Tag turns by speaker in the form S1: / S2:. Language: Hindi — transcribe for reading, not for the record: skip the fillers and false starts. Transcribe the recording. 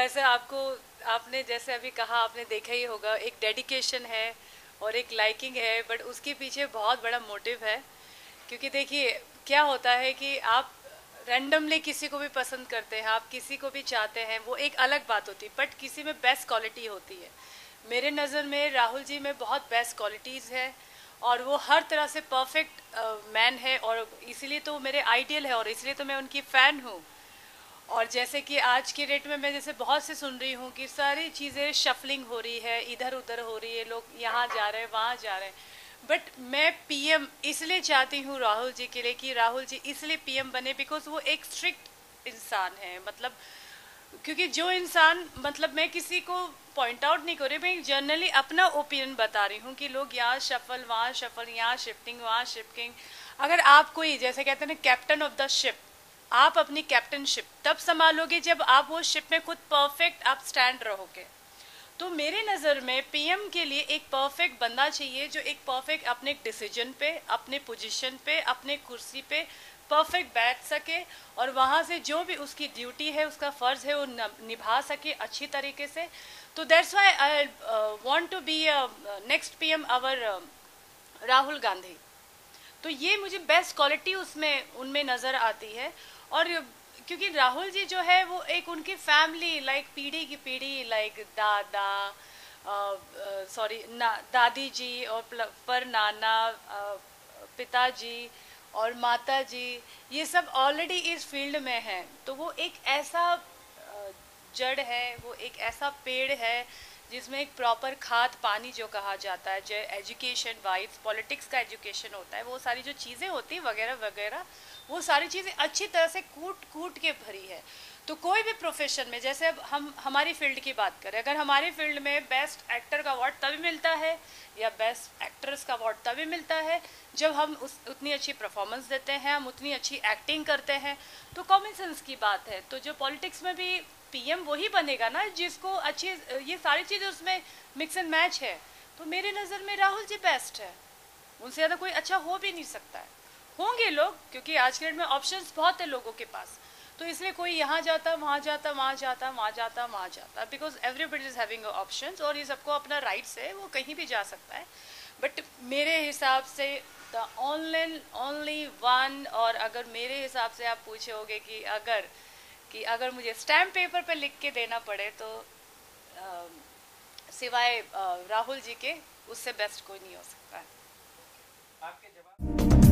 S1: वैसे आपको, आपने जैसे अभी कहा, आपने देखा ही होगा, एक डेडिकेशन है और एक लाइकिंग है, बट उसके पीछे बहुत बड़ा मोटिव है। क्योंकि देखिए क्या होता है कि आप रैंडमली किसी को भी पसंद करते हैं, आप किसी को भी चाहते हैं, वो एक अलग बात होती है, बट किसी में बेस्ट क्वालिटी होती है। मेरे नज़र में राहुल जी में बहुत बेस्ट क्वालिटीज़ है और वो हर तरह से परफेक्ट मैन है, और इसीलिए तो मेरे आइडियल है और इसलिए तो मैं उनकी फ़ैन हूँ। और जैसे कि आज के डेट में मैं जैसे बहुत से सुन रही हूँ कि सारी चीज़ें शफलिंग हो रही है, इधर उधर हो रही है, लोग यहाँ जा रहे हैं, वहाँ जा रहे हैं, बट मैं पीएम इसलिए चाहती हूँ राहुल जी के लिए, कि राहुल जी इसलिए पीएम बने बिकॉज वो एक स्ट्रिक्ट इंसान है। मतलब क्योंकि जो इंसान, मतलब मैं किसी को पॉइंट आउट नहीं कर रही, मैं जनरली अपना ओपिनियन बता रही हूँ कि लोग यहाँ शफल, वहाँ शफल, यहाँ शिफ्टिंग, वहाँ शिफ्टिंग। अगर आप कोई, जैसे कहते हैं ना, कैप्टन ऑफ द शिप, आप अपनी कैप्टनशिप तब संभालोगे जब आप वो शिप में खुद परफेक्ट आप स्टैंड रहोगे। तो मेरे नज़र में पीएम के लिए एक परफेक्ट बंदा चाहिए, जो एक परफेक्ट अपने डिसीजन पे, अपने पोजीशन पे, अपने कुर्सी पे परफेक्ट बैठ सके, और वहाँ से जो भी उसकी ड्यूटी है, उसका फ़र्ज़ है, वो निभा सके अच्छी तरीके से। तो that's why I want to be next PM our Rahul Gandhi. तो ये मुझे बेस्ट क्वालिटी उसमें उनमें नज़र आती है। और क्योंकि राहुल जी जो है वो एक उनकी फैमिली, लाइक पीढ़ी की पीढ़ी, लाइक दादा, सॉरी ना, दादी जी, और पर नाना, पिताजी और माता जी, ये सब ऑलरेडी इस फील्ड में हैं। तो वो एक ऐसा जड़ है, वो एक ऐसा पेड़ है जिसमें एक प्रॉपर खाद पानी जो कहा जाता है, जो एजुकेशन वाइज पॉलिटिक्स का एजुकेशन होता है, वो सारी जो चीज़ें होती हैं वगैरह वगैरह, वो सारी चीज़ें अच्छी तरह से कूट कूट के भरी है। तो कोई भी प्रोफेशन में, जैसे अब हम हमारी फील्ड की बात करें, अगर हमारी फील्ड में बेस्ट एक्टर का अवार्ड तभी मिलता है या बेस्ट एक्ट्रेस का अवार्ड तभी मिलता है जब हम उतनी अच्छी परफॉर्मेंस देते हैं, हम उतनी अच्छी एक्टिंग करते हैं। तो कॉमन सेंस की बात है। तो जो पॉलिटिक्स में भी पीएम वही बनेगा ना जिसको अच्छी, ये सारी चीज़ें उसमें मिक्स एंड मैच है। तो मेरे नज़र में राहुल जी बेस्ट है, उनसे ज़्यादा कोई अच्छा हो भी नहीं सकता है। होंगे लोग, क्योंकि आज के डेट में ऑप्शंस बहुत है लोगों के पास, तो इसलिए कोई यहाँ जाता, वहाँ जाता, वहाँ जाता, वहाँ जाता, वहाँ जाता, because everybody is having options, और ये सबको अपना राइट्स है, वो कहीं भी जा सकता है। बट मेरे हिसाब से द ओनली वन, और अगर मेरे हिसाब से आप पूछोगे कि अगर मुझे स्टैम्प पेपर पे लिख के देना पड़े, तो सिवाय राहुल जी के उससे बेस्ट कोई नहीं हो सकता है।
S2: आपके जवाब